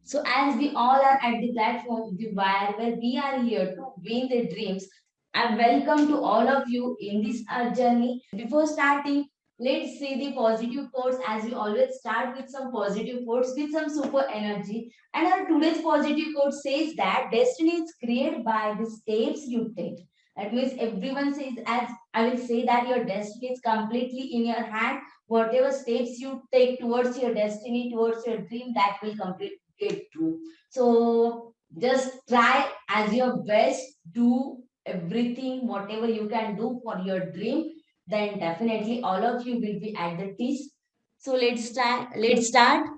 So as we all are at the platform, the where we are here to win the dreams, I welcome to all of you in this journey. Before starting, let's see the positive quotes as we always start with some positive quotes with some super energy. And our today's positive quote says that destiny is created by the steps you take. That means everyone says, as I will say, that your destiny is completely in your hand. Whatever steps you take towards your destiny, towards your dream, that will complete get true. So just try as your best, do everything, whatever you can do for your dream, then definitely all of you will be at the teach. So let's start.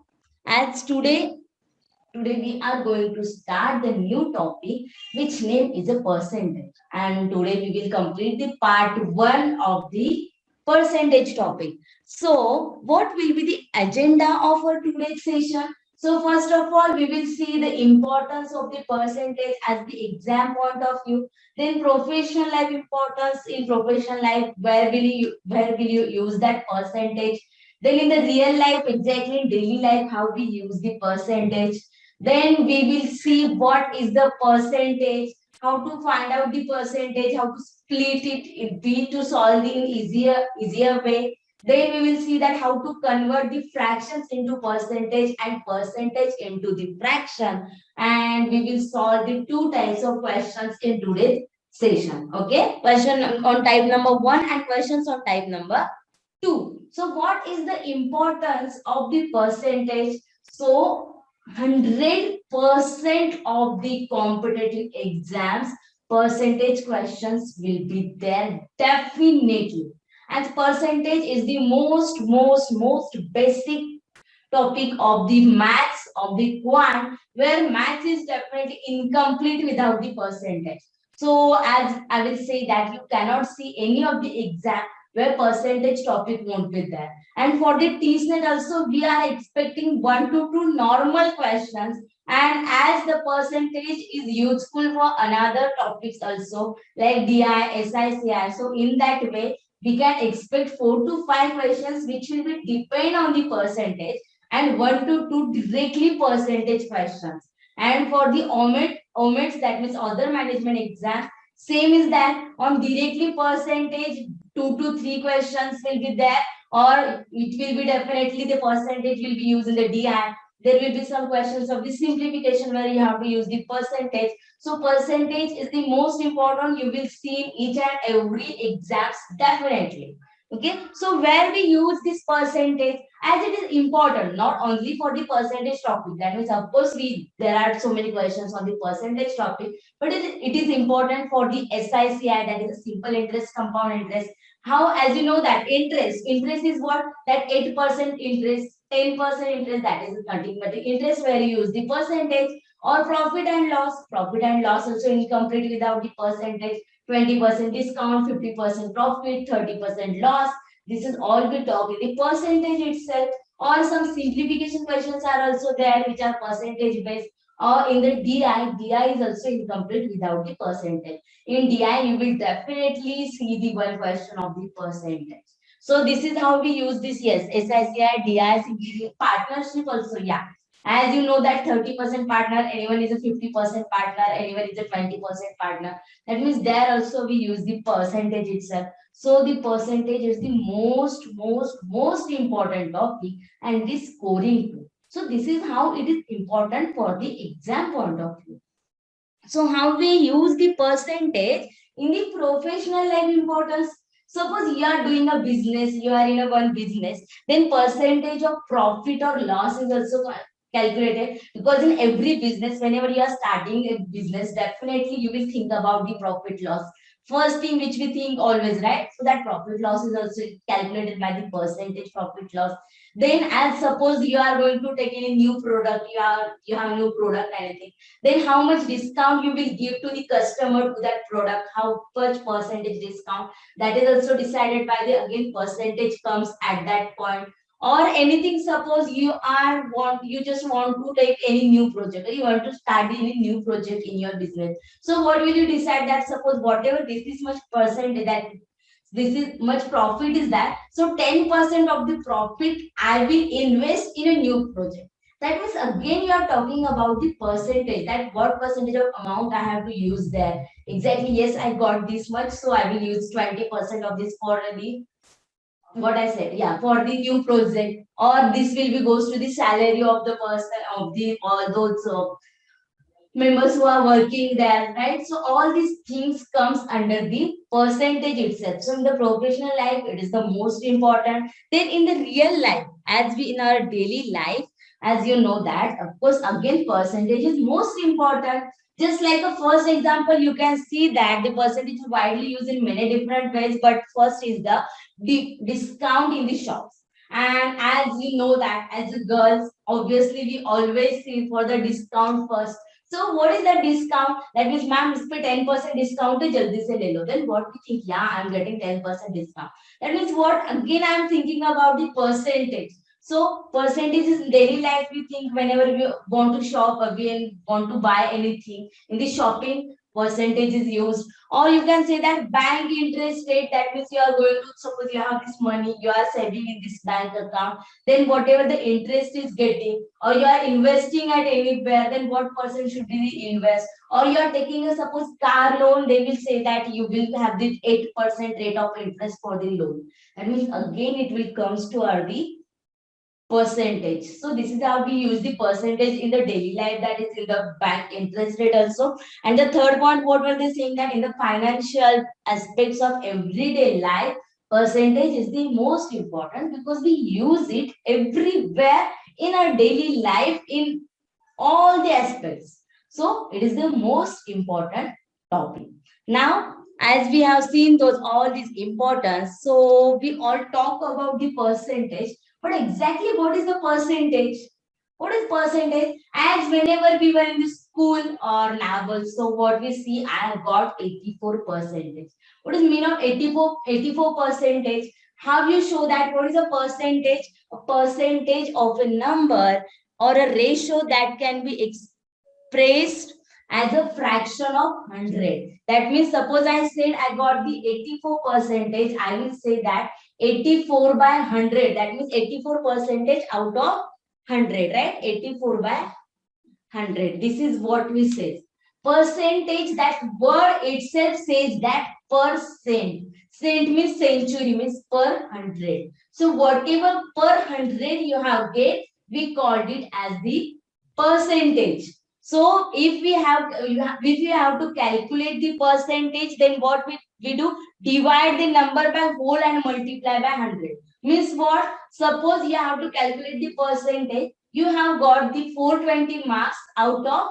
As today we are going to start the new topic, which name is a percentage. And today we will complete the part one of the percentage topic. So, what will be the agenda of our today's session? So, first of all, we will see the importance of the percentage as the exam point of view. Then, professional life importance in professional life. Where will you use that percentage? Then, in the real life, exactly in daily life, how we use the percentage. Then we will see what is the percentage, how to find out the percentage, how to split it in be to solve in easier way. Then we will see that how to convert the fractions into percentage and percentage into the fraction. And we will solve the two types of questions in today's session. Okay, question on type number one and questions on type number two. So what is the importance of the percentage? So 100% of the competitive exams, percentage questions will be there definitely. And percentage is the most basic topic of the maths of the quant, where maths is definitely incomplete without the percentage. So as I will say that you cannot see any of the exam where percentage topic won't be there. And for the TSNET also, we are expecting 1 to 2 normal questions. And as the percentage is useful for another topics also, like DI, SICI. So in that way, we can expect 4 to 5 questions which will be depend on the percentage, and 1 to 2 directly percentage questions. And for the OMETs, that means other management exam, same is that on directly percentage, 2 to 3 questions will be there, or it will be definitely the percentage will be used in the DI. There will be some questions of the simplification where you have to use the percentage. So percentage is the most important. You will see in each and every exams definitely. Okay, so where we use this percentage, as it is important not only for the percentage topic, that means of course we there are so many questions on the percentage topic, but it is important for the SICI, that is a simple interest, compound interest. How, as you know that interest is what, that 8% interest, 10% interest, that is continuous interest, where you use the percentage. Or profit and loss also incomplete without the percentage. 20% discount, 50% profit, 30% loss. This is all we talk in the percentage itself. Or some simplification questions are also there which are percentage based. Or in the DI is also incomplete without the percentage. In DI, you will definitely see the one question of the percentage. So this is how we use this. Yes, SICI, DI, partnership also. Yeah. As you know that 30% partner, anyone is a 50% partner, anyone is a 20% partner. That means there also we use the percentage itself. So the percentage is the most important topic, and this scoring too. So this is how it is important for the exam point of view. So how we use the percentage in the professional life importance. Suppose you are doing a business, you are in a one business, then percentage of profit or loss is also calculated, because in every business, whenever you are starting a business, definitely you will think about the profit loss. first thing which we think always, right? So that profit loss is also calculated by the percentage profit loss. Then as suppose you are going to take any new product, you have new product anything, then how much discount you will give to the customer to that product, how much percentage discount, that is also decided by the again percentage comes at that point. Or anything, suppose you just want to take any new project, or you want to start any new project in your business. So what will you decide, that suppose whatever this is much percent, that this is much profit is that, so 10% of the profit I will invest in a new project. That means again you are talking about the percentage, that what percentage of amount I have to use there. Exactly, yes, I got this much, so I will use 20% of this for the what I said, yeah, for the new project, or this will be goes to the salary of the person of the all those members who are working there, right? So all these things comes under the percentage itself. So in the professional life, it is the most important. Then in the real life, as we in our daily life, as you know that, of course, again, percentage is most important. Just like a first example, you can see that the percentage is widely used in many different ways, but first is the discount in the shops. And as you know that as a girls, obviously we always see for the discount first. So what is the discount? That means, ma'am, इस पे 10% discount है, जल्दी से ले लो. Then what we think? Yeah, I'm getting 10% discount. That means what? Again, I'm thinking about the percentage. So percentage is in daily life. We think whenever we want to shop again, want to buy anything in the shopping, percentage is used. Or you can say that bank interest rate. That means you are going to suppose you have this money, you are saving in this bank account, then whatever the interest is getting, or you are investing at anywhere, then what percent should be the invest, or you are taking a suppose car loan, they will say that you will have the 8% rate of interest for the loan. That means again it will comes to our the percentage. So this is how we use the percentage in the daily life, that is in the bank interest rate also. And the third point, what were they saying, that in the financial aspects of everyday life, percentage is the most important because we use it everywhere in our daily life in all the aspects. So it is the most important topic. Now, as we have seen those all these importance, so we all talk about the percentage, but exactly what is the percentage? What is percentage? As whenever we were in the school or naval, so what we see, I have got 84 percentage. What is mean of 84 percentage? How you show that? What is a percentage? A percentage of a number or a ratio that can be expressed as a fraction of 100. That means suppose I said I got the 84 percentage, I will say that 84 by 100. That means 84 percentage out of 100, right? 84 by 100. This is what we say. Percentage, that word itself says that percent. Cent means century, means per 100. So whatever per 100 you have get, we called it as the percentage. So if if you have to calculate the percentage, then what we do? Divide the number by whole and multiply by 100. Means what? Suppose you have to calculate the percentage, you have got the 420 marks out of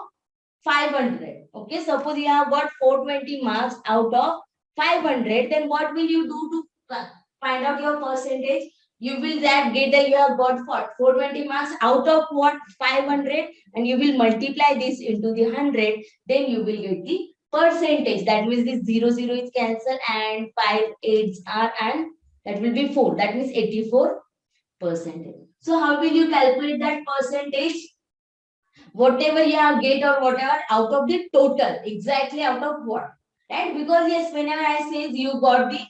500. Okay, suppose you have got 420 marks out of 500, then what will you do to find out your percentage? You will get that you have got 420 marks out of what? 500, and you will multiply this into the 100, then you will get the percentage. That means this 0 is cancelled and 5 8s are, and that will be 4. That means 84 percentage. So how will you calculate that percentage? Whatever you have get or whatever out of the total, exactly out of what, right? Because yes, whenever I say you got the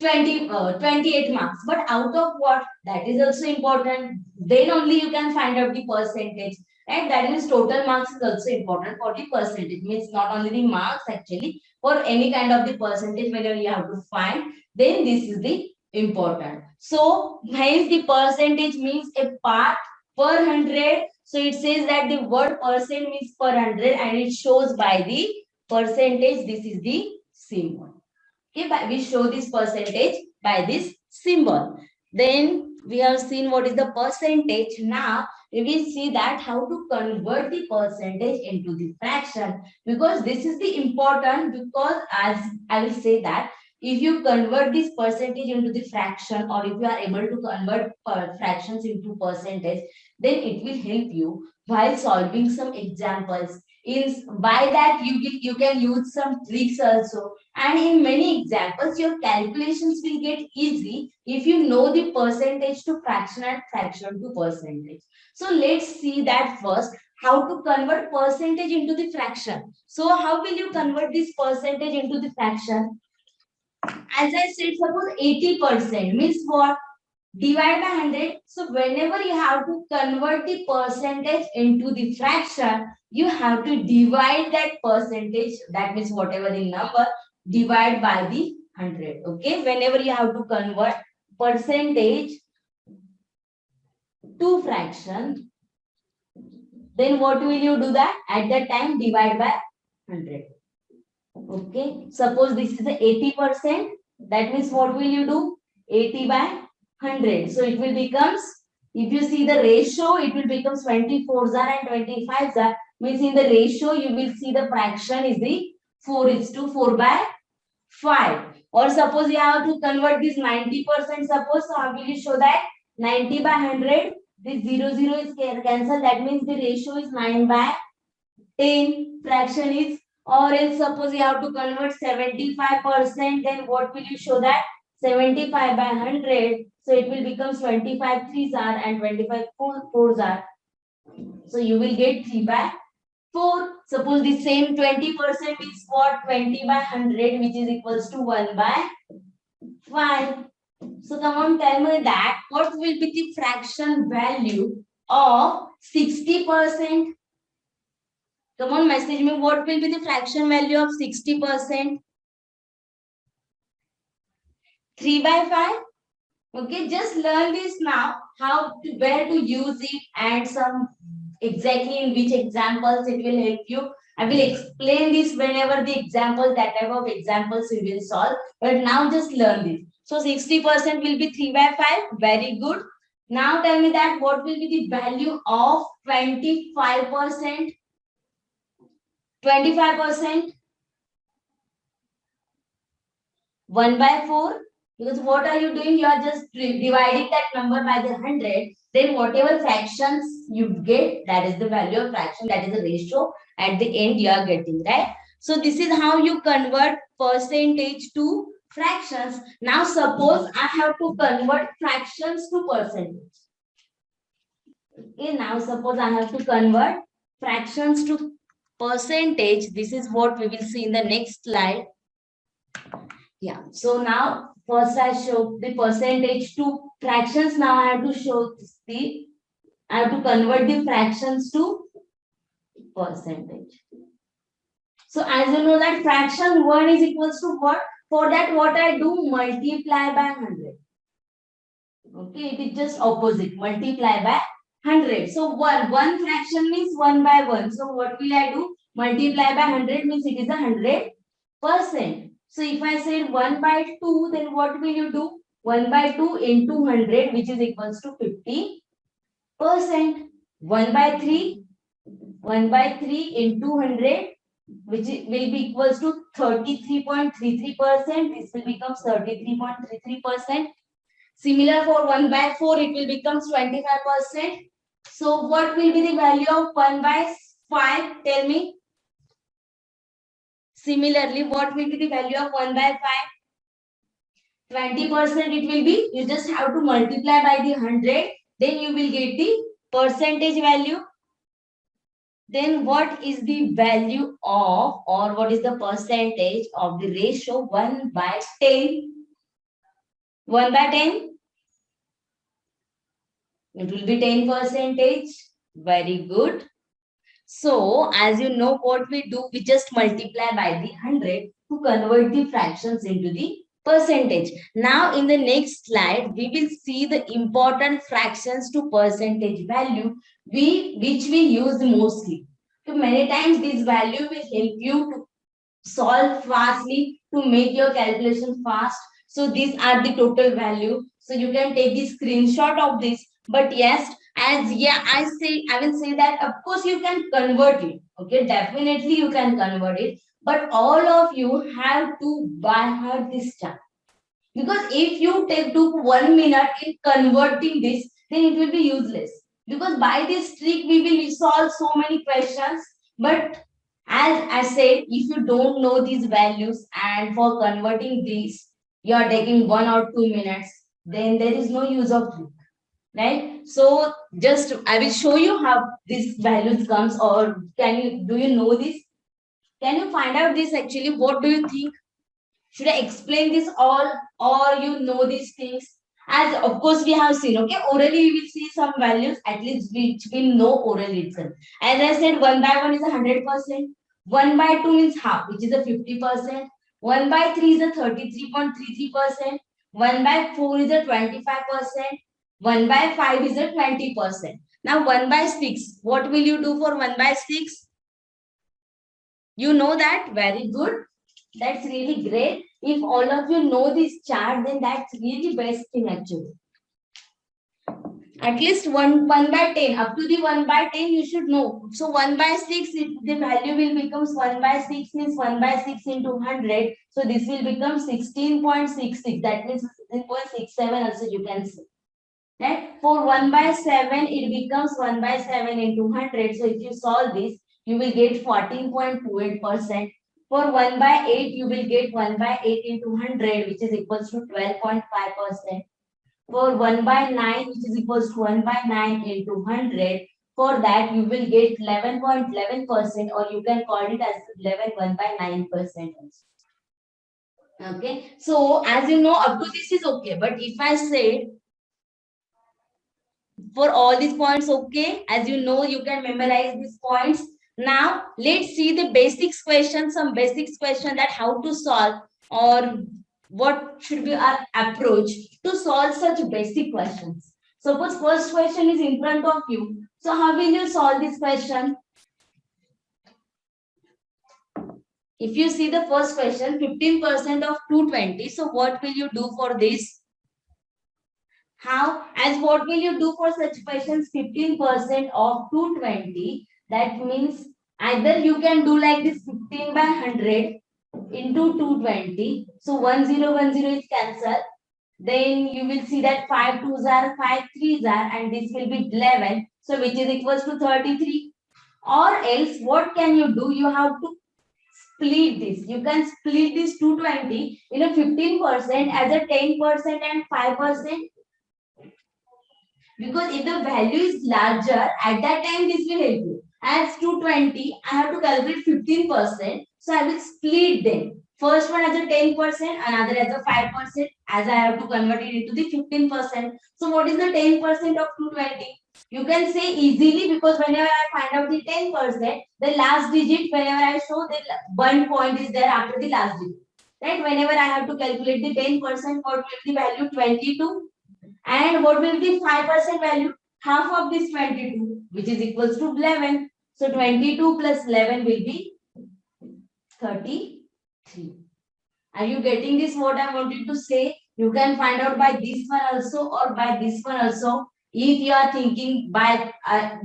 28 marks, but out of what, that is also important. Then only you can find out the percentage, right? That means total marks is also important for the percentage. Means not only the marks, actually for any kind of the percentage whenever you have to find, then this is the important. So hence the percentage means a part per 100. So it says that the word percent means per 100, and it shows by the percentage. This is the symbol. Okay, we show this percentage by this symbol. Then We have seen what is the percentage. Now we will see that how to convert the percentage into the fraction, because this is the important, because as I will say that if you convert this percentage into the fraction, or if you are able to convert fractions into percentage, then it will help you while solving some examples. Is by that you can use some tricks also, and in many examples your calculations will get easy if you know the percentage to fraction and fraction to percentage. So let's see that first, how to convert percentage into the fraction. So how will you convert this percentage into the fraction? As I said, suppose 80% means what? Divide by 100. So whenever you have to convert the percentage into the fraction, you have to divide that percentage, that means whatever the number, divide by the 100. Okay, whenever you have to convert percentage to fraction, then what will you do that? At that time, divide by 100. Okay, suppose this is 80%. That means what will you do? 80 by 100. So it will becomes, if you see the ratio, it will become 24s are and 25s are. Means in the ratio, you will see the fraction is the 4:4 by 5. Or suppose you have to convert this 90%. Suppose, so how will you show that? 90 by 100. This 0 is cancelled. That means the ratio is 9 by 10. Fraction is, or else suppose you have to convert 75%, then what will you show that? 75 by 100. So it will become 25 3s are and 25 4s are. So you will get 3 by 4. Suppose the same 20% is what? 20 by 100, which is equals to 1 by 5. So come on, tell me that what will be the fraction value of 60%? Come on, message me what will be the fraction value of 60%? 3 by 5. Okay, just learn this now, how to, where to use it, and some exactly in which examples it will help you. I will explain this whenever the examples, that type of examples we will solve. But now just learn this. So 60% will be 3 by 5. Very good. Now tell me that what will be the value of 25%? 25%? 1 by 4. Because what are you doing? You are just dividing that number by the 100. Then whatever fractions you get, that is the value of fraction, that is the ratio at the end you are getting, right? So this is how you convert percentage to fractions. Now suppose I have to convert fractions to percentage. Okay, now suppose I have to convert fractions to percentage. This is what we will see in the next slide. Yeah, so now first I show the percentage to fractions. Now I have to show I have to convert the fractions to percentage. So as you know that fraction 1 is equals to what? For that what I do? Multiply by 100. Okay, it is just opposite. Multiply by 100. So one fraction means 1 by 1. So what will I do? Multiply by 100 means it is 100%. So if I said 1 by 2, then what will you do? 1 by 2 into 100, which is equals to 50%. 1 by 3, 1 by 3 into 100, which will be equals to 33.33%. This will become 33.33%. Similar for 1 by 4, it will become 25%. So what will be the value of 1 by 5? Tell me. Similarly, what will be the value of 1 by 5? 20% it will be. You just have to multiply by the 100. Then you will get the percentage value. Then what is the value of, or what is the percentage of the ratio 1 by 10? 1 by 10? It will be 10%. Very good. So, as you know what we do, we just multiply by the 100 to convert the fractions into the percentage. Now, in the next slide, we will see the important fractions to percentage value which we use mostly. So, many times this value will help you to solve fastly, to make your calculation fast. So these are the total value. So you can take the screenshot of this. But yes, as yeah, I will say that of course you can convert it. Okay, definitely you can convert it. But all of you have to by heart this time. Because if you take took 1 minute in converting this, then it will be useless. Because by this trick we will solve so many questions. But as I said, if you don't know these values and for converting these, you are taking 1 or 2 minutes, then there is no use of trick, right? So just I will show you how these values comes, or can you do you know this? Can you find out this actually? What do you think? Should I explain this all, or you know these things? As of course we have seen, okay, orally we will see some values at least which we know orally itself. As I said, 1/1 is 100%, 1/2 means half, which is a 50%, 1/3 is a 33.33%, 1/4 is a 25%, 1/5 is a 20%. Now 1/6, what will you do for 1/6? You know that very good. That's really great. If all of you know this chart, then that's really best thing actually. At least 1/10, up to the 1/10 you should know. So 1/6, the value will becomes 1/6 means 1/6 into 100. So this will become 16.66. That means 16.67 also you can say. Right? For 1/7, it becomes 1/7 into 100. So if you solve this, you will get 14.28%. For 1/8, you will get 1/8 into 100, which is equals to 12.5%. For 1/9, which is equals to 1/9 into 100, for that you will get 11.11%, or you can call it as 11 1/9%. Okay, so as you know, up to this is okay. But if I say for all these points, okay, as you know, you can memorize these points. Now let's see the basics question, some basics question that how to solve, or what should be our approach to solve such basic questions. Suppose first question is in front of you, so how will you solve this question? If you see the first question, 15% of 220, so what will you do for this? How? As what will you do for such questions? 15% of 220. That means either you can do like this 15/100 into 220. So 1010 is cancelled. Then you will see that 5 2s are 5 3s are, and this will be 11. So which is equals to 33. Or else what can you do? You have to split this. You can split this 220 in a 15% as a 10% and 5%. Because if the value is larger, at that time this will help you. As 220, I have to calculate 15%. So I will split them. First one as a 10%, another as a 5%, as I have to convert it into the 15%. So what is the 10% of 220? You can say easily, because whenever I find out the 10%, the last digit, whenever I show the 1 point is there after the last digit. Right? Whenever I have to calculate the 10%, what will be the value? 22. And what will be 5% value? Half of this 22, which is equals to 11. So 22 plus 11 will be 33. Are you getting this? What I wanted to say? You can find out by this one also, or by this one also. If you are thinking by,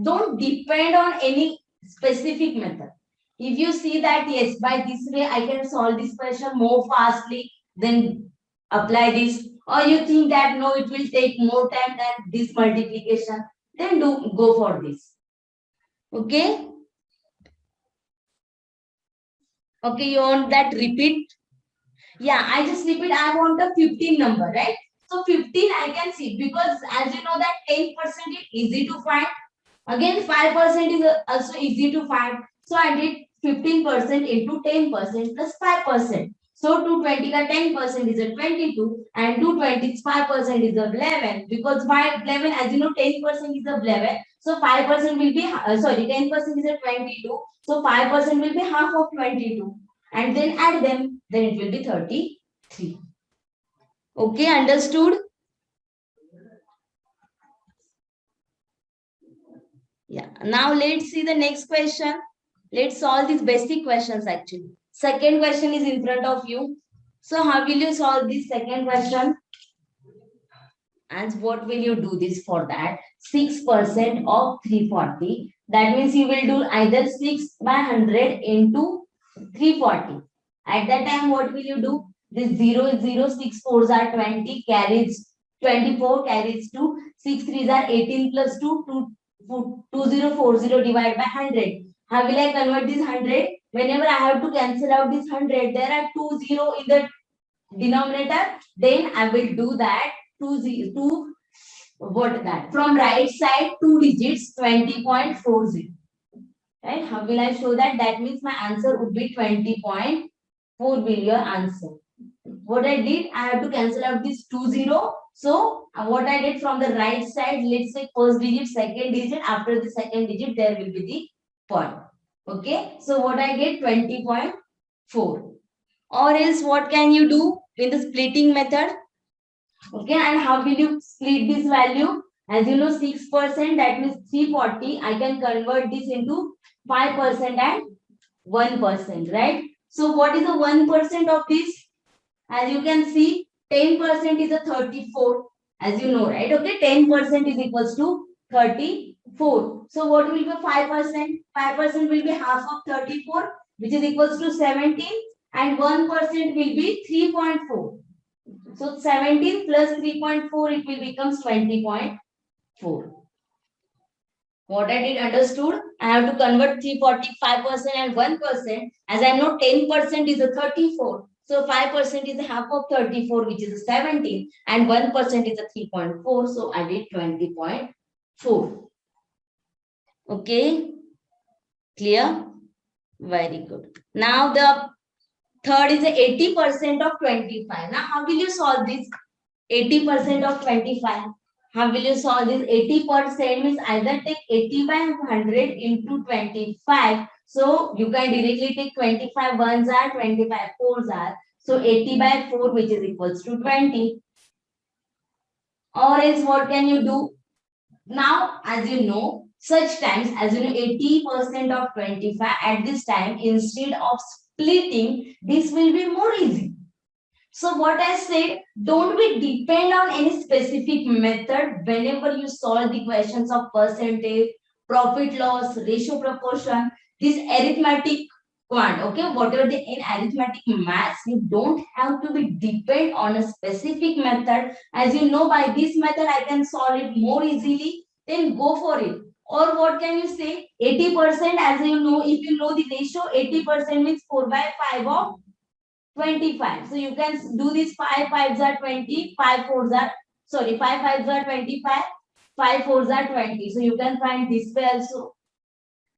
don't depend on any specific method. If you see that, yes, by this way I can solve this question more fastly, then apply this. Or you think that no, it will take more time than this multiplication, then go for this. Okay. Okay, you want that repeat? Yeah, I just repeat. I want a 15 number, right? So 15 I can see, because as you know that 10% is easy to find. Again, 5% is also easy to find. So I did 15% into 10% plus 5%. So 220 ka 10% is a 22, and 220 5% is a 11, because 11, as you know, 10% is a 11. So 5% will be, sorry, 10% is a 22. So 5% will be half of 22. And then add them, then it will be 33. Okay, understood? Yeah. Now let's see the next question. Let's solve these basic questions actually. Second question is in front of you. So how will you solve this second question? And what will you do this for that? 6% of 340. That means you will do either 6 by 100 into 340. At that time, what will you do? This 0 is 0, 6 fours are 20, carries 24, carries 2, 6 threes are 18 plus 2, 2040 divided by 100. How will I convert this 100? Whenever I have to cancel out this 100, there are 2 0 in the denominator, then I will do that 2 what that from right side 2 digits 20.40. Right? How will I show that? That means my answer would be 20.4 will your answer. What I did, I have to cancel out this 2 0. So what I did from the right side, let's say first digit, second digit, after the second digit, there will be the point. Okay. So what I get 20.4. Or else what can you do in the splitting method? Okay, and how will you split this value? As you know, 6%, that means 340. I can convert this into 5% and 1%, right? So what is the 1% of this? As you can see, 10% is a 34. As you know, right? Okay, 10% is equals to 34. So what will be 5%? 5% will be half of 34, which is equals to 17, and 1% will be 3.4. So 17 plus 3.4, it will become 20.4. What I did understood, I have to convert 345% and 1%. As I know 10% is a 34. So 5% is half of 34, which is a 17, and 1% is a 3.4. So I did 20.4. Okay, clear? Very good. Now the third is 80% of 25. Now how will you solve this? 80% of 25. How will you solve this? 80% means either take 80 by 100 into 25. So you can directly take 25 ones are, 25 fours are. So 80 by 4, which is equals to 20. Or else what can you do? Now, as you know, such times, as you know, 80% of 25 at this time, instead of splitting, this will be more easy. So what I said, don't be depend on any specific method whenever you solve the questions of percentage, profit loss, ratio proportion, this arithmetic quant, okay, whatever the in arithmetic maths, you don't have to be depend on a specific method. As you know, by this method, I can solve it more easily, then go for it. Or what can you say? 80%, as you know, if you know the ratio, 80% means 4 by 5 of 25. So you can do this 5 5s are 20, 5 4s are, sorry, 5 5s are 25, 5 4s are 20. So you can find this way also.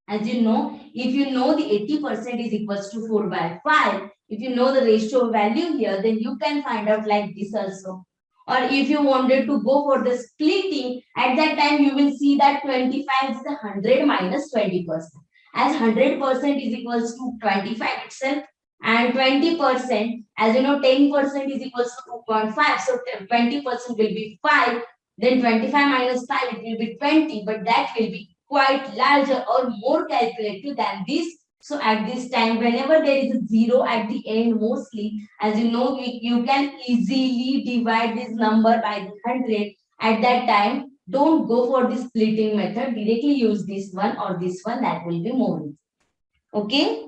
As you know, if you know the 80% is equals to 4 by 5, if you know the ratio value here, then you can find out like this also. Or if you wanted to go for the splitting, at that time you will see that 25 is 100 minus 20%. As 100% is equals to 25 itself, and 20%, as you know, 10% is equals to 2.5. So 20% will be 5. Then 25 minus 5, it will be 20, but that will be quite larger or more calculative than this. So at this time, whenever there is a 0 at the end, mostly, as you know, you can easily divide this number by the 100. At that time, don't go for the splitting method. Directly use this one or this one. That will be more easy. Okay.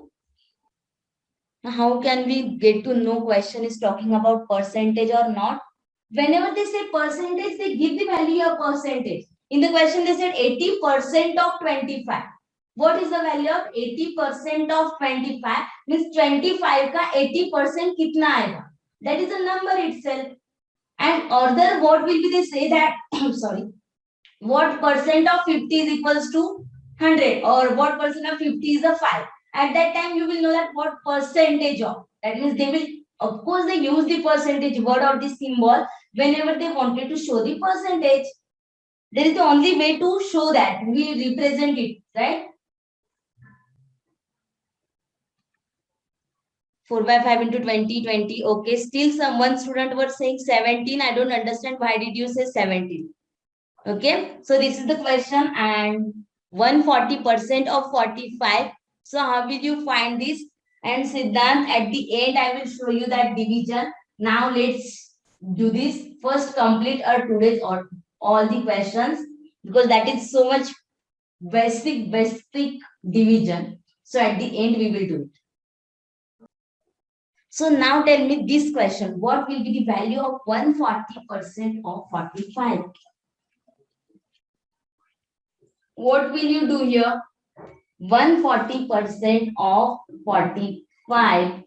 How can we get to know question is talking about percentage or not? Whenever they say percentage, they give the value of percentage. In the question, they said 80% of 25. What is the value of 80% of 25? Means 25 ka 80% kitna aega? That is a number itself. And other, what will be they say that, sorry, what percent of 50 is equals to 100, or what percent of 50 is a 5? At that time, you will know that what percentage of. That means they will, of course, they use the percentage word or the symbol whenever they wanted to show the percentage. There is the only way to show that we represent it, right? 4 by 5 into 20, 20. Okay, still one student was saying 17. I don't understand why did you say 17. Okay, so this is the question, and 140% of 45. So how will you find this? And Siddhant, at the end, I will show you that division. Now let's do this. First, complete our today's or all the questions because that is so much basic division. So at the end, we will do it. So now tell me this question. What will be the value of 140% of 45? What will you do here? 140% of 45.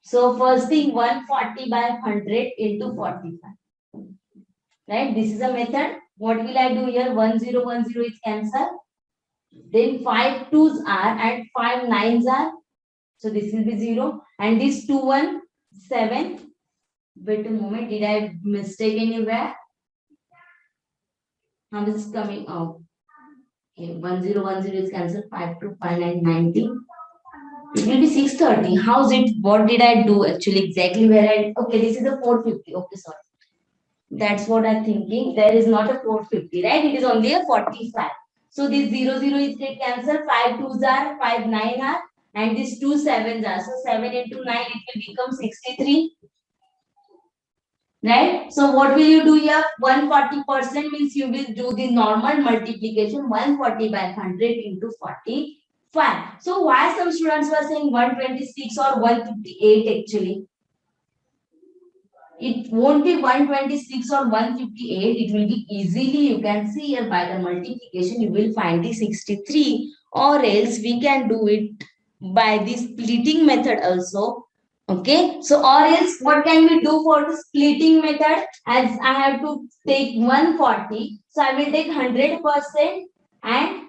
So first thing 140 by 100 into 45. Right? This is a method. What will I do here? 1010 is cancelled. Then 5 twos are and 5 nines are. So this will be 0. And this 217. Wait a moment. Did I mistake anywhere? How is this coming out? Okay, 1010 is cancelled. 5 to 5 9 90. It will be 630. How's it? What did I do actually? Exactly where I. Okay, this is a 450. Okay, sorry. That's what I'm thinking. There is not a 450, right? It is only a 45. So this 00 is get cancelled. 5 twos are, 5 9 are, and these 2 sevens are. So 7 into 9, it will become 63. Right? So what will you do here? 140% means you will do the normal multiplication 140 by 100 into 45. So why some students were saying 126 or 158 actually? It won't be 126 or 158. It will be easily, you can see here by the multiplication, you will find the 63, or else we can do it by the splitting method also. Okay, so or else what can we do for the splitting method? As I have to take 140, so I will take 100% and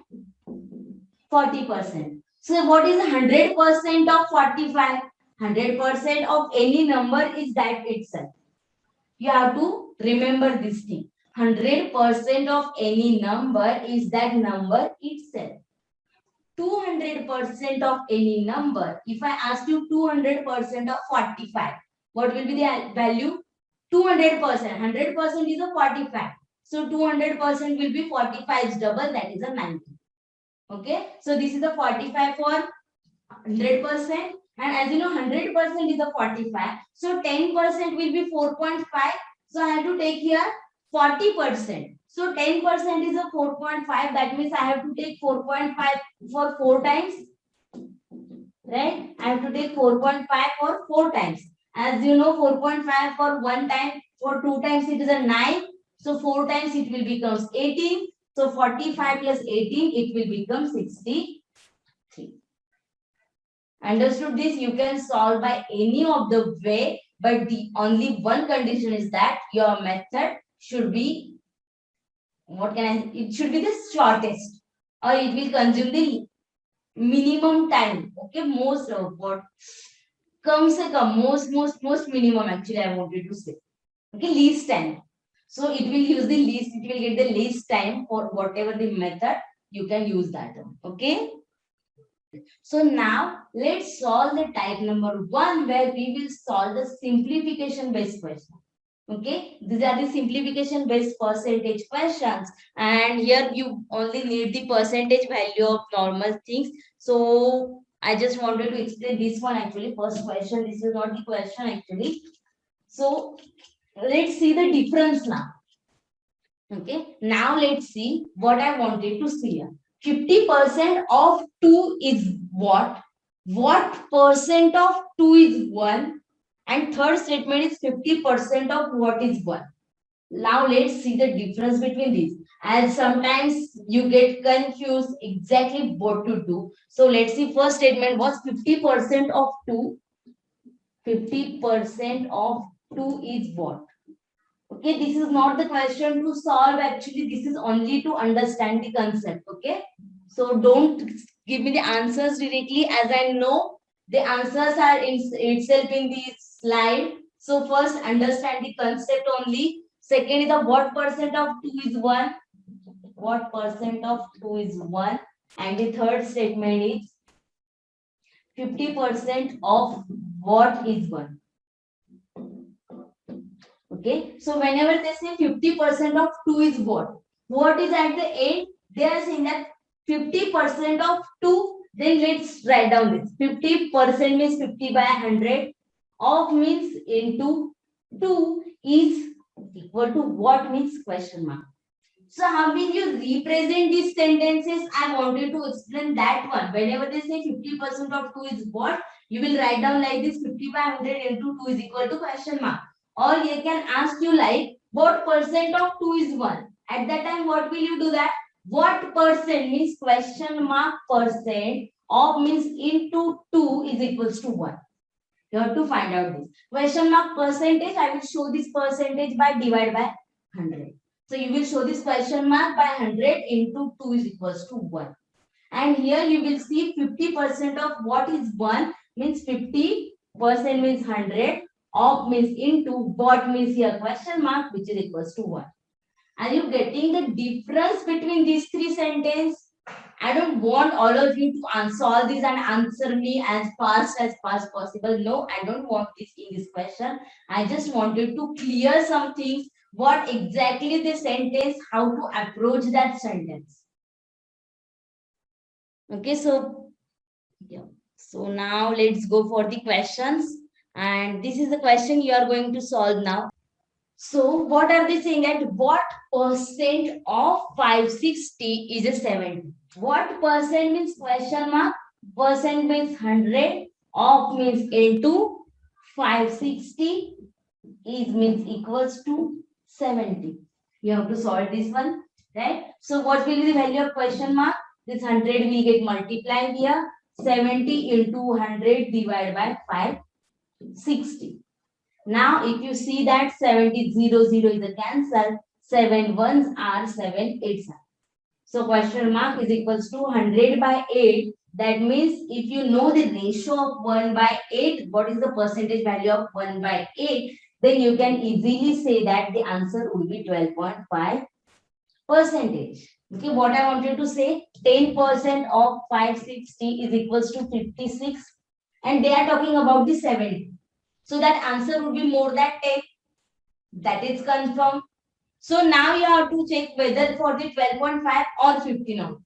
40%. So what is 100% of 45? 100% of any number is that itself. You have to remember this thing. 100% of any number is that number itself. 200% of any number. If I ask you 200% of 45, what will be the value? 200%. 100% is a 45. So 200% will be 45's double, that is a 90. Okay. So this is a 45 for 100%. And as you know, 100% is a 45. So 10% will be 4.5. So I have to take here 40%. So 10% is a 4.5. That means I have to take 4.5 for 4 times. Right? I have to take 4.5 for 4 times. As you know, 4.5 for 1 time, for 2 times it is a 9. So 4 times it will become 18. So 45 plus 18, it will become 63. Understood this? You can solve by any of the way, but the only one condition is that your method should be, what can I, it should be the shortest, or it will consume the minimum time. Okay, most of what comes most minimum actually I wanted to say. Okay, least time. So it will use the least, it will get the least time for whatever the method you can use that. Okay. So now let's solve the type number 1 where we will solve the simplification based question. Okay, these are the simplification based percentage questions, and here you only need the percentage value of normal things. So I just wanted to explain this one actually. First question, this is not the question actually. So let's see the difference now. Okay, now let's see what I wanted to see here. 50% of 2 is what? What percent of 2 is 1? And third statement is 50% of what is 1. Now let's see the difference between these. As sometimes you get confused exactly what to do. So let's see, first statement was 50% of 2. 50% of 2 is what? Okay, this is not the question to solve. Actually, this is only to understand the concept. Okay, so don't give me the answers directly, as I know the answers are in itself in the slide. So first understand the concept only. Second is the what percent of 2 is 1. What percent of 2 is 1. And the third statement is 50% of what is 1. Okay, so whenever they say 50% of 2 is what? What is at the end? They are saying that 50% of 2 Then let's write down this. 50% means 50 by 100. Of means into 2 is equal to what means question mark. So how will you represent these sentences? I wanted to explain that one. Whenever they say 50% of 2 is what, you will write down like this: 50 by 100 into 2 is equal to question mark. Or they can ask you like, what percent of 2 is 1? At that time, what will you do that? What percent means question mark percent of means into 2 is equals to 1. You have to find out this. Question mark percentage, I will show this percentage by divide by 100. So you will show this question mark by 100 into 2 is equals to 1. And here you will see 50% of what is 1 means 50% means 100. Of means into what means here question mark which is equals to 1. Are you getting the difference between these three sentences? I don't want all of you to solve this and answer me as fast possible. No, I don't want this in this question. I just wanted to clear some things. What exactly the sentence, how to approach that sentence. Okay, so yeah. So now let's go for the questions. And this is the question you are going to solve now. So what are they saying that what percent of 560 is a 70? What percent means question mark? Percent means 100. Of means into 560 is means equals to 70. You have to solve this one, right? So what will be the value of question mark? This 100 will get multiplied here. 70 into 100 divided by 560. Now, if you see that 70, 0, 0 is a cancel, 7 ones are 7 eights are. So question mark is equals to 100 by 8. That means if you know the ratio of 1 by 8, what is the percentage value of 1 by 8, then you can easily say that the answer will be 12.5 percentage. Okay, what I wanted to say, 10% of 560 is equals to 56, and they are talking about the 70. So that answer would be more than 10. That is confirmed. So now you have to check whether for the 12.5 or 50 now.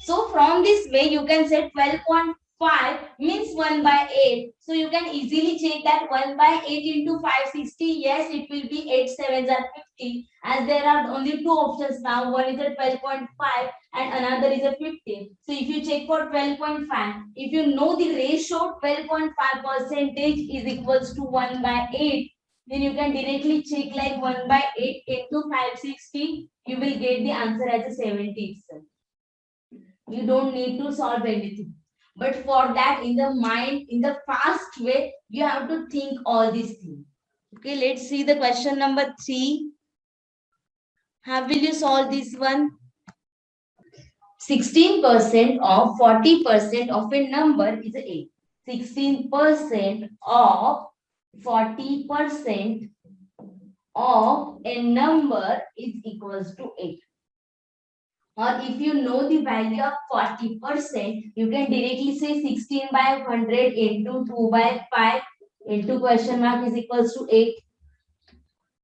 So from this way, you can say 12.5 means 1 by 8. So you can easily check that 1 by 8 into 560. Yes, it will be 8 sevens are 50. As there are only two options now. One is a 12.5 and another is a 50. So if you check for 12.5, if you know the ratio 12.5 percentage is equals to 1 by 8, then you can directly check like 1 by 8 into 560. You will get the answer as a 70 itself. You don't need to solve anything, but for that in the mind, in the fast way, you have to think all these things. Okay, let's see the question number 3. How will you solve this one? 16% of 40% of a number is 8. 16% of 40% of a number is equals to 8. Or if you know the value of 40%, you can directly say 16 by 100 into 2 by 5 into question mark is equals to 8.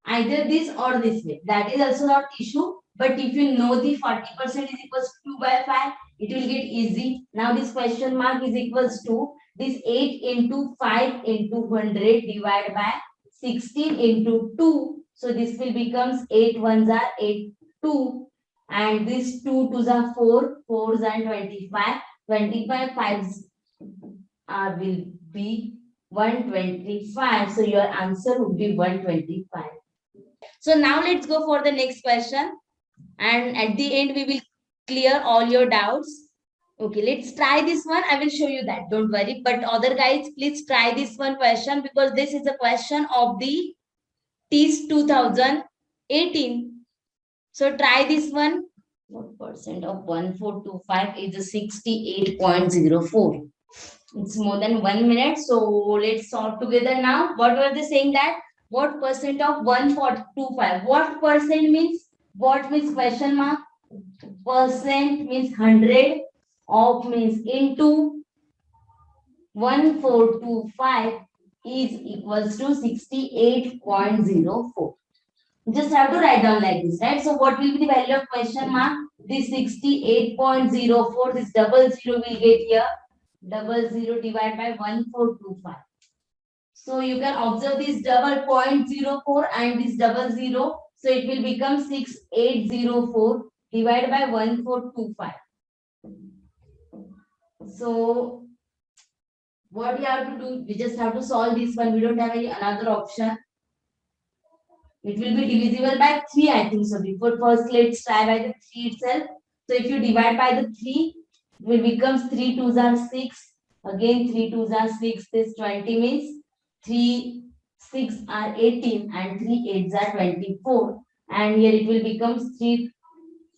Either this or this way. That is also not issue. But if you know the 40% is equals to 2 by 5, it will get easy. Now this question mark is equals to this 8 into 5 into 100 divided by 16 into 2. So this will becomes 8 ones are 8, 2. And this 2 twos are 4, 4s are 25, 25 5s will be 125. So your answer would be 125. So now let's go for the next question. And at the end, we will clear all your doubts. Okay, let's try this one. I will show you that. Don't worry. But other guys, please try this one question because this is a question of the TEAS 2018. So try this one. What percent of 1425 is a 68.04? It's more than 1 minute. So let's solve together now. What were they saying that? What percent of 1425? What percent means? What means question mark? Percent means 100. Of means into 1425 is equals to 68.04. Just have to write down like this, right? So what will be the value of question mark? This 68.04, this double zero will get here. Double zero divided by 1425. So you can observe this double 0.04 and this double zero. So it will become 6804 divided by 1425. So what we have to do, we just have to solve this one. We don't have any another option. It will be divisible by 3, I think so. Before first, let's try by the 3 itself. So if you divide by the 3, it will become 3 2s are 6. Again 3 2s are 6. This 20 means 3 6 are 18 and 3 8s are 24. And here it will become 3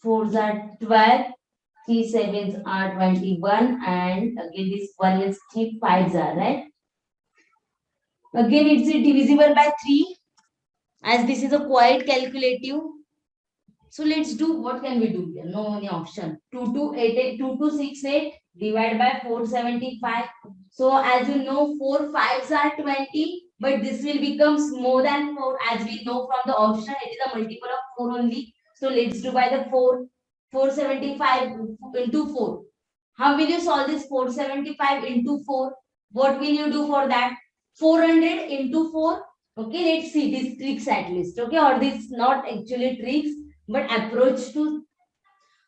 4s are 12. 3 7s are 21. And again this one is 3 5s are, right? Again it's divisible by 3. As this is a quite calculative, so let's do, what can we do here? No any option. 2268 divided by 475. So as you know, 4 5s are 20, but this will becomes more than 4. As we know from the option, it is a multiple of 4 only. So let's do by the 4. 475 into 4. How will you solve this 475 into 4? What will you do for that? 400 into 4. Okay, let's see these tricks at least. Okay, or this not actually tricks, but approach to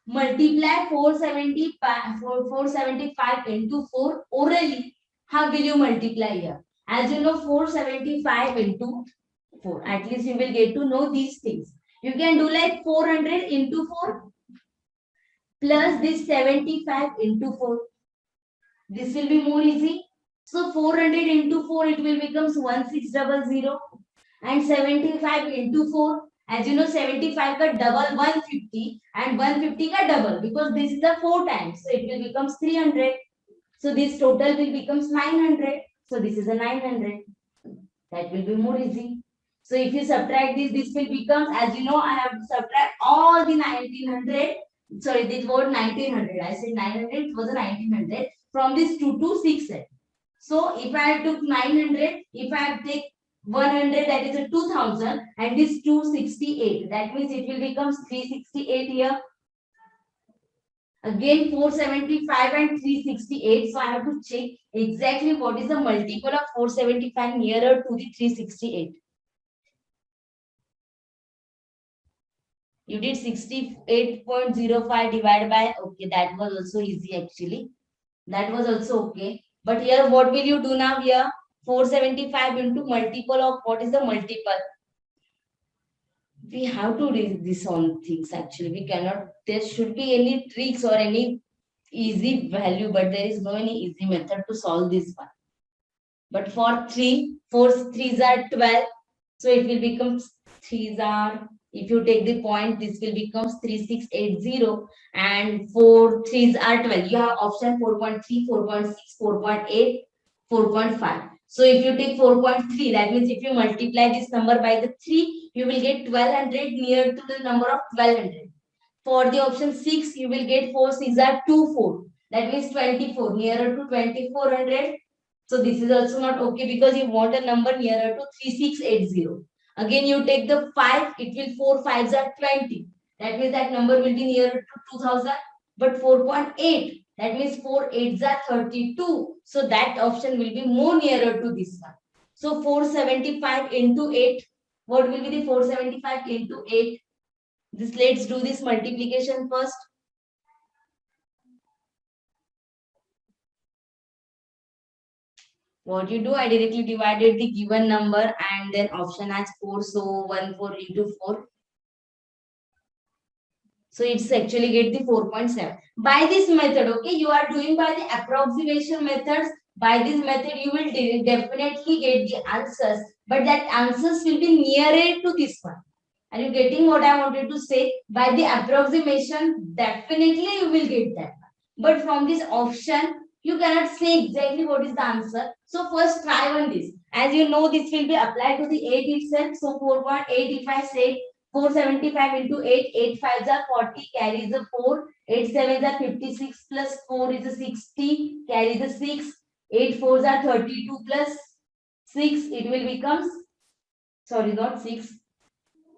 multiply 475 into 4 orally. How will you multiply here? As you know, 475 into 4. At least you will get to know these things. You can do like 400 into 4 plus this 75 into 4. This will be more easy. So 400 into 4, it will becomes 1600. And 75 into 4, as you know, 75 ka double 150 and 150 ka double, because this is the 4 times. So it will becomes 300. So this total will becomes 900. So this is a 900. That will be more easy. So if you subtract this will become, as you know, I have to subtract all the 1900. Sorry, this was 1900. I said 900, it was a 1900 from this 2 to 6. So if I took 900, if I take 100, that is a 2000, and this 268, that means it will become 368 here. Again 475 and 368. So I have to check exactly what is the multiple of 475 nearer to the 368. You did 68.05 divided by, okay, that was also easy actually. That was also okay. But here, what will you do now here? 475 into multiple of, what is the multiple? We have to read this on things actually. We cannot, there should be any tricks or any easy value, but there is no any easy method to solve this one. But for 3, 4 3s are 12. So it will become 3s are, if you take the point, this will become 3680, and 4 3s are 12. You have option 4.3, 4.6, 4.8, 4.5. So if you take 4.3, that means if you multiply this number by the 3, you will get 1200 near to the number of 1200. For the option 6, you will get 4 6 are 24. That means 24, nearer to 2400. So this is also not okay, because you want a number nearer to 3680. Again, you take the 5, it will 4 5s are 20. That means that number will be nearer to 2000. But 4.8, that means 4 8s are 32. So that option will be more nearer to this one. So 475 into 8. What will be the 475 into 8? This, let's do this multiplication first. What you do, I directly divided the given number and then option as 4. So 4 into 4. So it's actually get the 4.7. By this method, okay, you are doing by the approximation methods. By this method, you will definitely get the answers. But that answers will be nearer to this one. Are you getting what I wanted to say? By the approximation, definitely you will get that. But from this option, you cannot say exactly what is the answer. So first try on this. As you know, this will be applied to the 8 itself. So 4.8, if I say 475 into 8, 8 5s are 40, carries a 4, 8 7s are 56 plus 4 is a 60, carries a 6, 8 4s are 32 plus 6, it will become, sorry, not 6,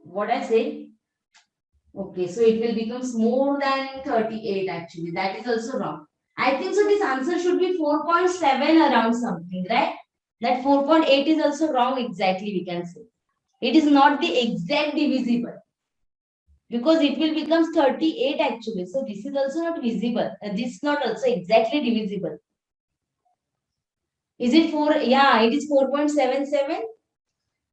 what I say, Okay, so it will becomes more than 38 actually. That is also wrong. I think so this answer should be 4.7 around something, right? That 4.8 is also wrong exactly we can say. It is not the exact divisible because it will become 38 actually. So this is also not visible. This is not also exactly divisible. Is it 4? Yeah, it is 4.77.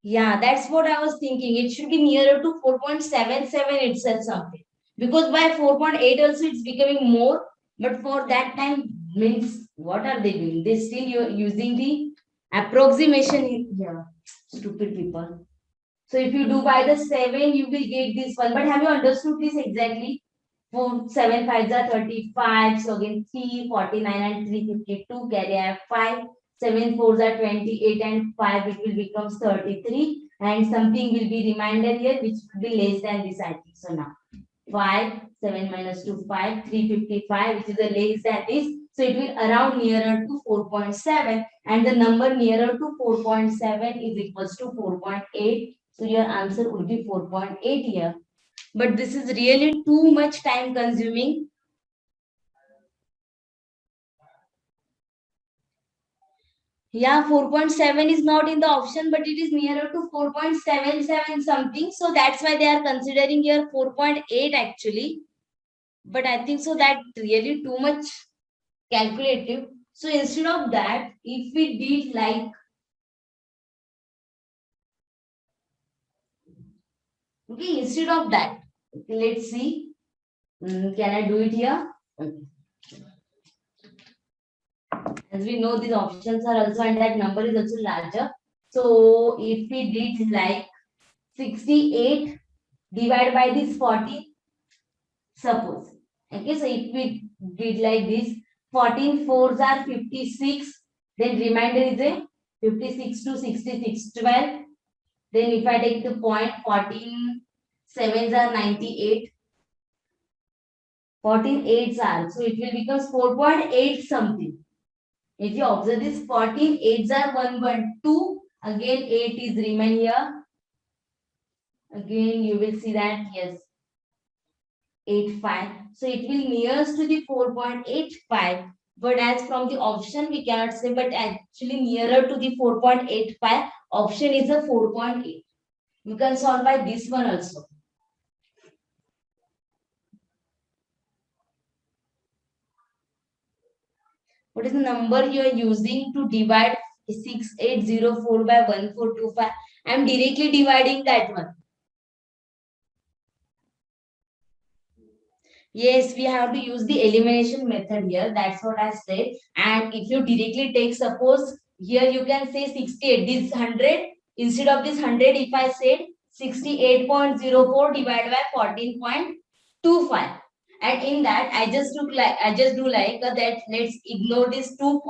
Yeah, that's what I was thinking. It should be nearer to 4.77 itself something. Because by 4.8 also it's becoming more. But for that time means what are they doing? They still using the approximation here. Stupid people. So if you do by the 7, you will get this one. But have you understood this exactly? 4, 7 5s are 35. So again 3, 49 and 352 carry I have 5. 7 4s are 28 and 5 it will become 33. And something will be remainder here which will be less than this I think. So now 5, 7 minus 2, 5, 355 which is a less than this. So it will around nearer to 4.7 and the number nearer to 4.7 is equals to 4.8. So your answer would be 4.8 here. But this is really too much time consuming. Yeah, 4.7 is not in the option, but it is nearer to 4.77 something. So that's why they are considering here 4.8 actually. But I think so that really too much calculative. So instead of that, if we did like, okay, instead of that, okay, let's see. Can I do it here? Okay. As we know, these options are also, and that number is also larger. So if we did like 68 divided by this 40, suppose. Okay, so if we did like this, 14 fours are 56, then remainder is a 56 to 66, 12. Then if I take the point, 14 sevens are 98, 14 eights are, so it will become 4.8 something. If you observe this, 14 eights are 112, again 8 is remain here. Again you will see that, yes, 85. So it will nearest to the 4.85. But as from the option, we cannot say, but actually nearer to the 4.85, option is a 4.8. You can solve by this one also. What is the number you are using to divide 6804 by 1425? I am directly dividing that one. Yes, we have to use the elimination method here. That's what I said. And if you directly take, suppose here you can say 68, this 100, instead of this 100, if I said 68.04 divided by 14.25. And in that, I just do like that. Let's ignore this 2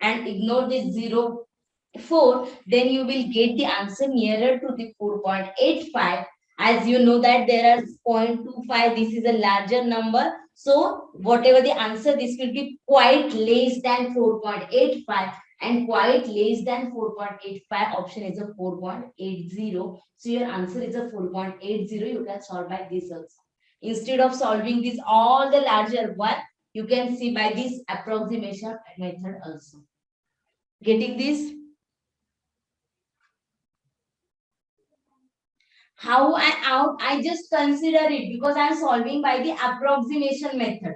and ignore this 0.4. Then you will get the answer nearer to the 4.85. As you know that there are 0.25, this is a larger number. So whatever the answer, this will be quite less than 4.85 and quite less than 4.85. Option is a 4.80. So your answer is a 4.80. You can solve by this also. Instead of solving this all the larger one, you can see by this approximation method also. Getting this? How I out? I just consider it because I'm solving by the approximation method.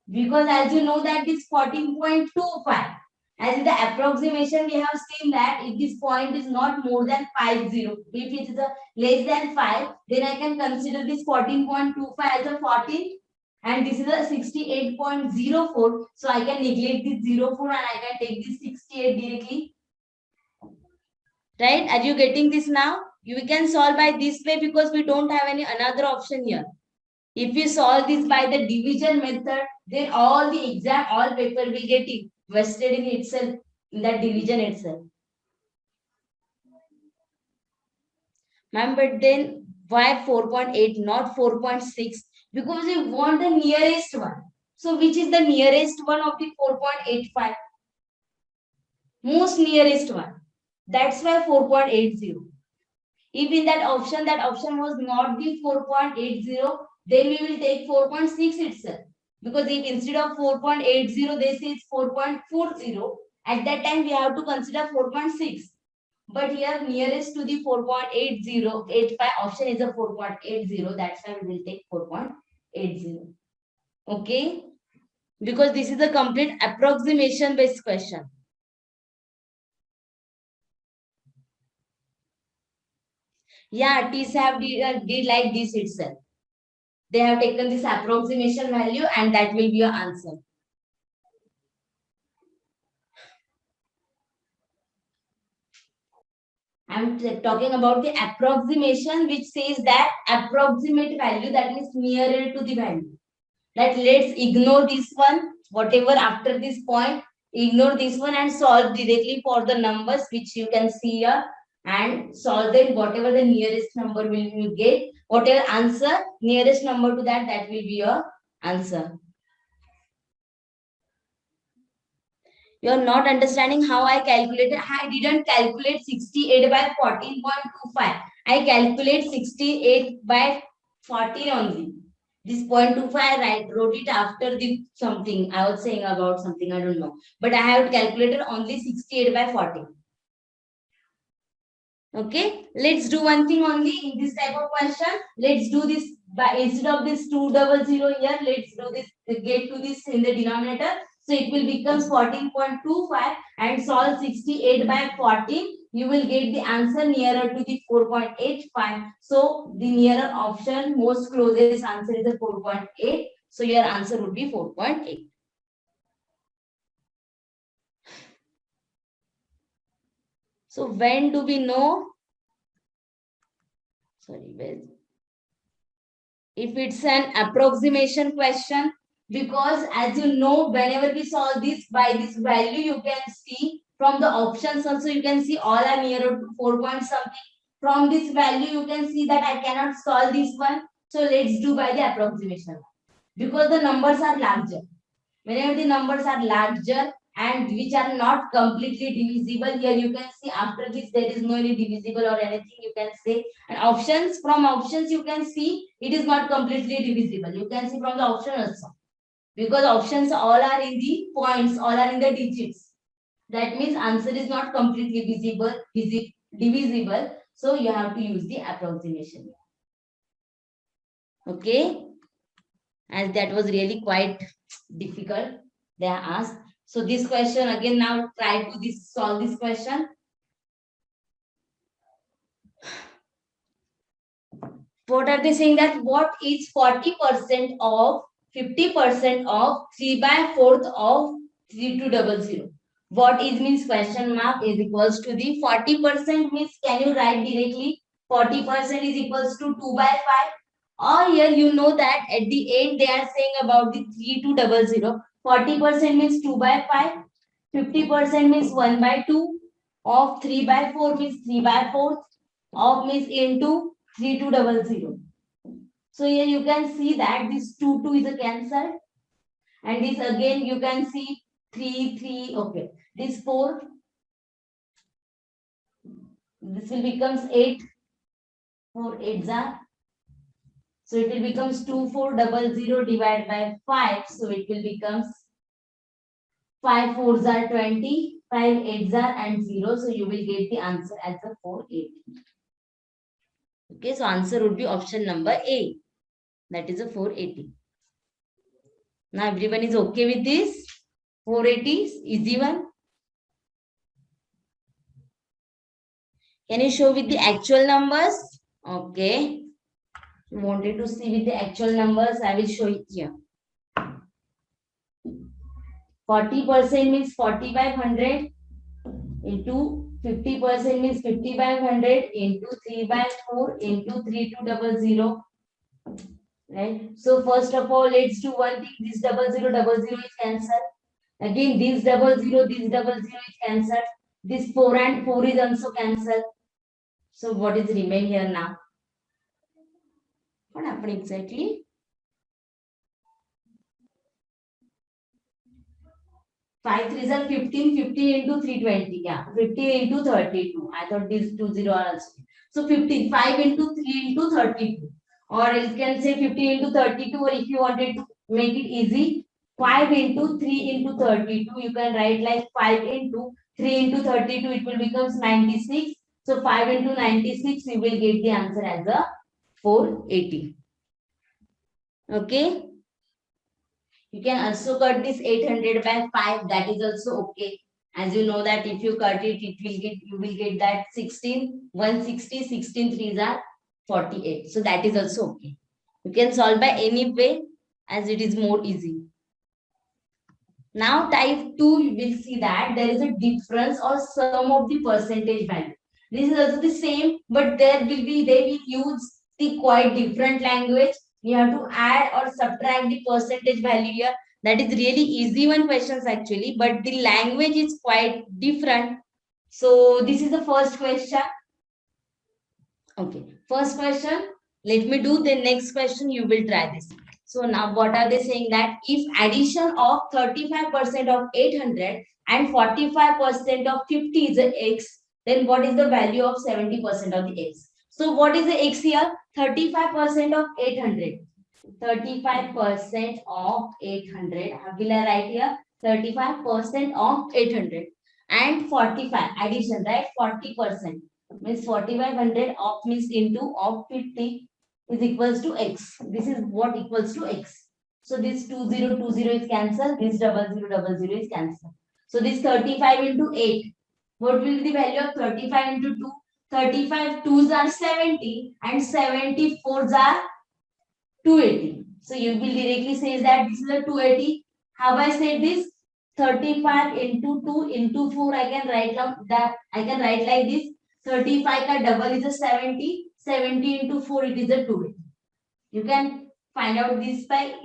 Because as you know that this 14.25. As in the approximation, we have seen that if this point is not more than 50, if it is a less than 5, then I can consider this 14.25 as a 14 and this is a 68.04. So I can neglect this 04 and I can take this 68 directly. Right? Are you getting this now? You can solve by this way because we don't have any another option here. If you solve this by the division method, then all the exam, all paper will get invested in itself, in that division itself. Ma'am, but then why 4.8, not 4.6? Because we want the nearest one. So which is the nearest one of the 4.85? Most nearest one. That's why 4.80. If in that option was not the 4.80, then we will take 4.6 itself. Because if instead of 4.80, they say it's 4.40, at that time we have to consider 4.6. But here nearest to the 4.8085 option is a 4.80. That's why we will take 4.80. Okay. Because this is a complete approximation based question. Yeah, TSAP did like this itself. They have taken this approximation value and that will be your answer. I'm talking about the approximation, which says that approximate value, that means nearer to the value. That let's ignore this one, whatever after this point, ignore this one and solve directly for the numbers which you can see here, and solve them. Whatever the nearest number will you get, whatever answer nearest number to that, that will be your answer. You're not understanding how I calculated. I didn't calculate 68 by 14.25. I calculate 68 by 14 only. This 0.25, I wrote it after the something. I was saying about something, I don't know. But I have calculated only 68 by 14. Okay, let's do one thing only in this type of question. Let's do this by instead of this 200 here, let's do this, get to this in the denominator. So it will become 14.25 and solve 68 by 14. You will get the answer nearer to the 4.85. So the nearer option, most closest answer is the 4.8. So your answer would be 4.8. So when do we know? Sorry, where? If it's an approximation question, because as you know, whenever we solve this by this value, you can see from the options also, you can see all are nearer to 4 point something. From this value, you can see that I cannot solve this one. So let's do by the approximation. Because the numbers are larger. Whenever the numbers are larger and which are not completely divisible, here you can see after this there is no any divisible or anything, you can say. And options, from options you can see it is not completely divisible. You can see from the option also. Because options all are in the points, all are in the digits. That means answer is not completely divisible. So you have to use the approximation. Okay. And that was really quite difficult. They are asked. So this question again, now try to solve this question. What are they saying? That what is 40% of 50% of 3 by 4th of 3200? What is means question mark is equals to the 40% means, can you write directly 40% is equals to 2 by 5? Or here you know that at the end they are saying about the 3200. 40% means 2 by 5. 50% means 1 by 2. Of 3 by 4 means 3 by 4. Of means into 3200. So here you can see that this 2 is a cancel. And this again you can see 3. Okay. This 4. This will becomes 8. 4 8s are. So it will becomes 2400 divided by 5. So it will becomes 5 4s are 20, 5 8s are and 0. So you will get the answer as a 480. Okay, so answer would be option number A. That is a 480. Now everyone is okay with this? 480 is easy one. Can you show with the actual numbers? Okay. You wanted to see with the actual numbers, I will show it here. 40% means 4500 into 50% means 5500 into 3 by 4 into 3200. Right? So first of all, let's do one thing. This 0000 is cancelled. Again, this 00, this 00 is cancelled. This 4 and 4 is also cancelled. So what is remain here now? What happened exactly? 5 3s are 15, 50 into 320. Yeah, 50 into 32. I thought these 20 are also. So 55 into 3 into 32. Or you can say 50 into 32, or if you wanted to make it easy, 5 into 3 into 32. You can write like 5 into 3 into 32, it will become 96. So 5 into 96, we will get the answer as a 480. Okay. You can also cut this 800 by 5. That is also okay. As you know that if you cut it, you will get that 16, 160, 16 threes are 48. So that is also okay. You can solve by any way as it is more easy. Now type 2, you will see that there is a difference or sum of the percentage value. This is also the same, but they will use the quite different language. You have to add or subtract the percentage value here. That is really easy one questions actually, but the language is quite different. So this is the first question. Okay, first question. Let me do the next question. You will try this. So now what are they saying that if addition of 35% of 800 and 45% of 50 is a x, then what is the value of 70% of the x? So what is the x here? 35% of 800. 35% of 800. Will I write here? 35% of 800 and 45 addition, right? 40% means 4500 of means into of 50 is equals to x. This is what equals to x. So this 2020 is cancelled. This 0000 is cancelled. So this 35 into 8. What will be the value of 35 into 2? 35 2s are 70 and 74s are 280. So you will directly say that this is a 280. How I said this? 35 into 2 into 4. I can write down that. I can write like this. 35 ka double is a 70. 70 into 4 it is a 280. You can find out this by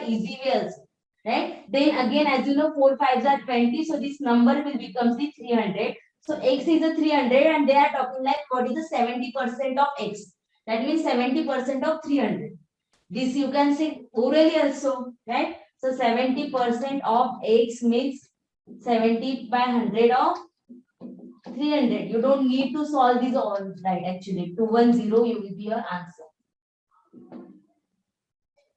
easy way also. Right? Then again, as you know, 4 5s are 20. So this number will become the 300. So x is a 300 and they are talking like what is the 70% of x. That means 70% of 300. This you can see orally also, right? So 70% of x means 70 by 100 of 300. You don't need to solve these all, right? Actually, 210 you will be your answer.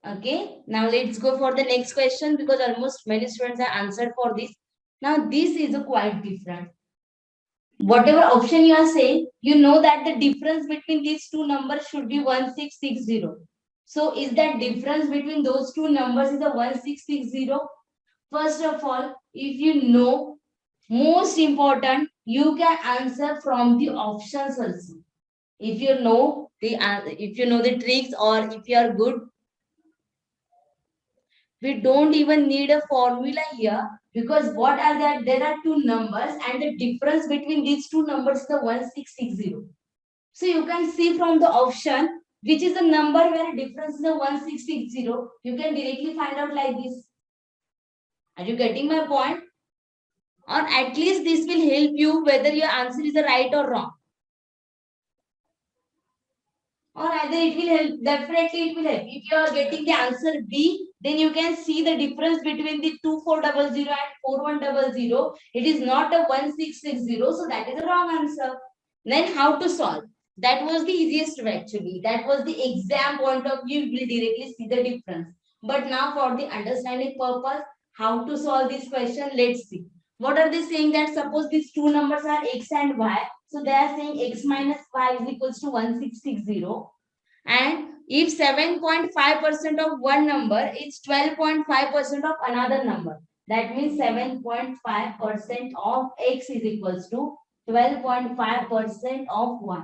Okay. Now let's go for the next question because almost many students have answered for this. Now this is a quite different. Whatever option you are saying, you know that the difference between these two numbers should be 1660. So is that difference between those two numbers is a 1660? First of all, if you know, most important, you can answer from the options also. If you know the tricks or if you are good, we don't even need a formula here because what are that? There are two numbers and the difference between these two numbers is the 1660. So you can see from the option which is the number where difference is the 1660. You can directly find out like this. Are you getting my point? Or at least this will help you whether your answer is right or wrong. Or either it will help, definitely it will help. If you are getting the answer B, then you can see the difference between the 2400 and 4100. It is not a 1660, so that is a wrong answer. Then how to solve? That was the easiest way actually. That was the exam point of view, you will directly see the difference. But now for the understanding purpose, how to solve this question, let's see. What are they saying that suppose these two numbers are x and y. So they are saying x minus y is equals to 1660. And if 7.5% of one number is 12.5% of another number, that means 7.5% of x is equals to 12.5% of y.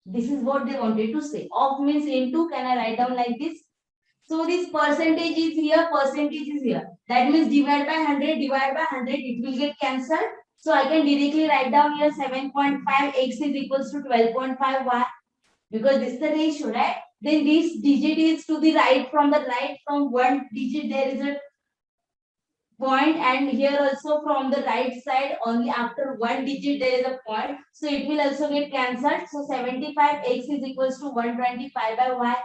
This is what they wanted to say. Of means into, can I write down like this? So this percentage is here, percentage is here. That means divide by 100, it will get cancelled. So I can directly write down here 7.5 x is equals to 12.5 y. Because this is the ratio, right? Then this digit is to the right, from one digit there is a point, and here also from the right side only after one digit there is a point. So it will also get cancelled. So 75 x is equals to 125 by y.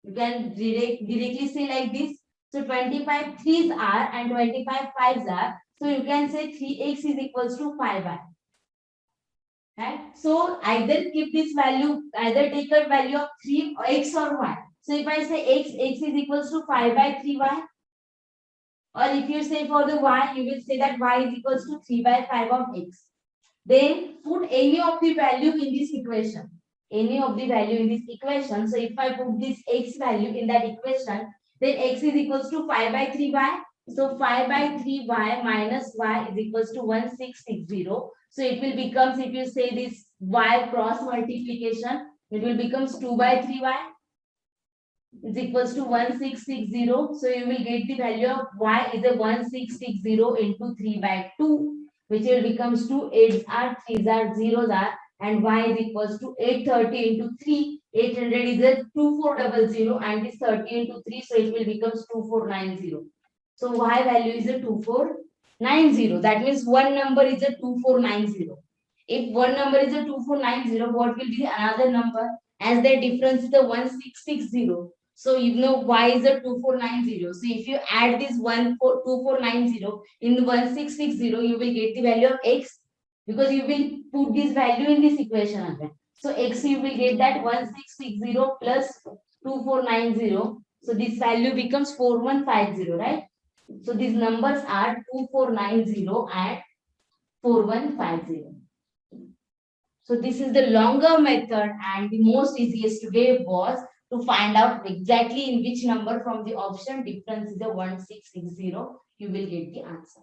You can directly say like this. So 25 3s are and 25 5s are. So you can say 3x is equals to 5y. right? So either keep this value, either take a value of 3 or x or y. So if I say x is equals to 5 by 3y, or if you say for the y, you will say that y is equals to 3 by 5 of x. Then put any of the value in this equation. Any of the value in this equation. So if I put this x value in that equation, then x is equals to 5 by 3y. So 5 by 3y minus y is equals to 1660. So it will become, if you say this y cross multiplication, it will becomes 2 by 3y is equals to 1660. So you will get the value of y is a 1660 into 3 by 2, which will becomes 2 8s are 3s are 0s are, and y is equals to 830 into 3. 800 is a 2400 and this 30 into 3, so it will becomes 2490. So y value is a 2490. That means one number is a 2490. If one number is a 2490, what will be another number? As their difference is the 1660. So you know y is a 2490. So if you add this 2490 in 1660, you will get the value of x, because you will put this value in this equation again. So x you will get that 1660 plus 2490. So this value becomes 4150, right? So these numbers are 2490 and 4150. So this is the longer method, and the most easiest way was to find out exactly in which number from the option difference is the 1660. You will get the answer.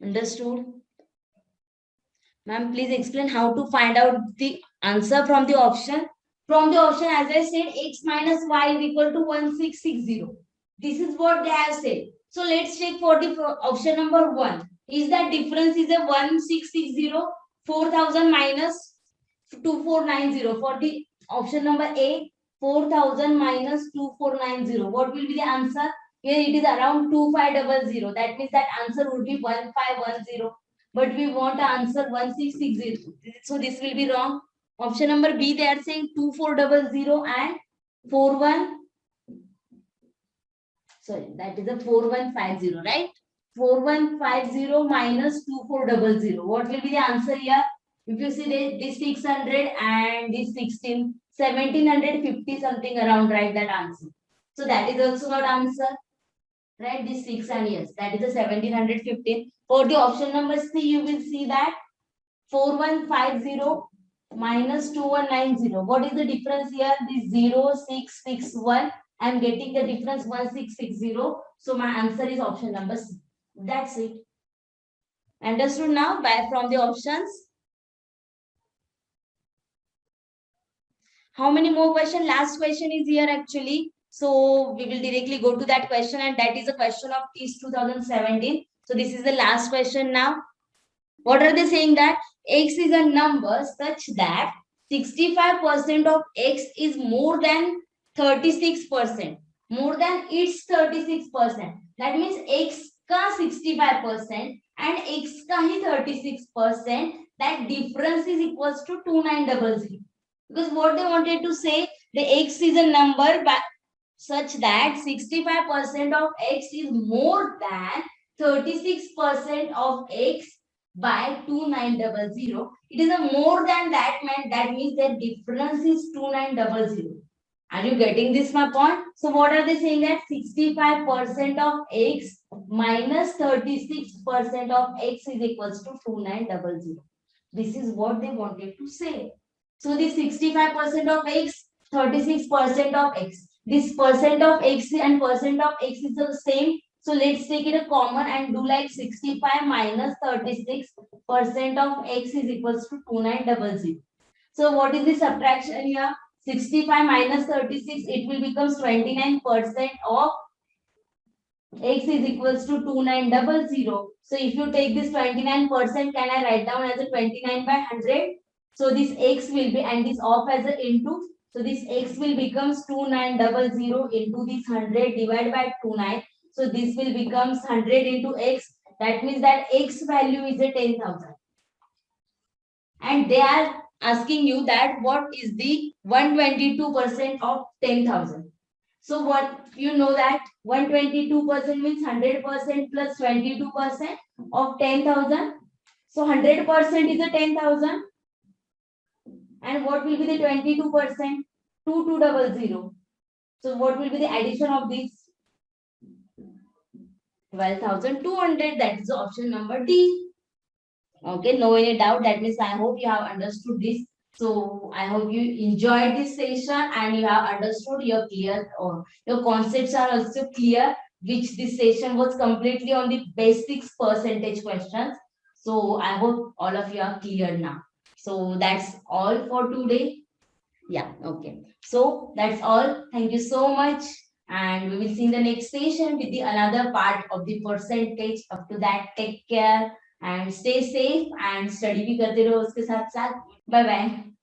Understood? Ma'am, please explain how to find out the answer from the option. From the option, as I said, x minus y is equal to 1660. This is what they have said. So let's check for the option number 1. Is that difference is a 1660, 4000 minus 2490. For the option number A, 4000 minus 2490. What will be the answer? Here it is around 2500. That means that answer would be 1510. But we want to answer 1660. So this will be wrong. Option number B, they are saying 2400 and 41. Sorry, that is a 4150, right? 4150 minus 2400. What will be the answer here? If you see this 600 and this 1750 something around, right? That answer. So that is also not answer, right? This 6 and yes, that is a 1715. For the option number C, you will see that 4150 minus 2190. What is the difference here? This 0661. I am getting the difference 1660. So my answer is option number C. That's it. Understood now by from the options? How many more questions? Last question is here actually. So we will directly go to that question, and that is a question of TIS 2017. So this is the last question now. What are they saying? That x is a number such that 65% of x is more than 36%. More than its 36%. That means x ka 65% and x ka hi 36%. That difference is equals to 2900. Because what they wanted to say, the x is a number such that 65% of x is more than 36% of x by 2900. It is a more than that, man. That means the difference is 2900. Are you getting this, my point? So what are they saying? That 65% of x minus 36% of x is equals to 2900. This is what they wanted to say. So the 65% of x, 36% of x. This percent of x and percent of x is the same. So let's take it a common and do like 65 minus 36% of x is equals to 2900. So what is the subtraction here? 65 minus 36, it will become 29% of x is equals to 2900. So if you take this 29%, can I write down as a 29 by 100? So this x will be, and this off as a into. So this x will becomes 2900 into this 100 divided by 29. So this will becomes 100 into x. That means that x value is a 10,000. And they are asking you that what is the 122% of 10,000. So what you know that 122% means 100% plus 22% of 10,000. So 100% is a 10,000. And what will be the 22%? 2200. So what will be the addition of this? 12,200. That is option number D. Okay, no any doubt. That means I hope you have understood this. So I hope you enjoyed this session and you have understood your clear or your concepts are also clear, which this session was completely on the basics percentage questions. So I hope all of you are clear now. So that's all for today. Yeah, okay. So that's all. Thank you so much. And we will see in the next session with the another part of the percentage. Up to that, take care and stay safe and study भी करते रहो उसके साथ साथ. Bye bye.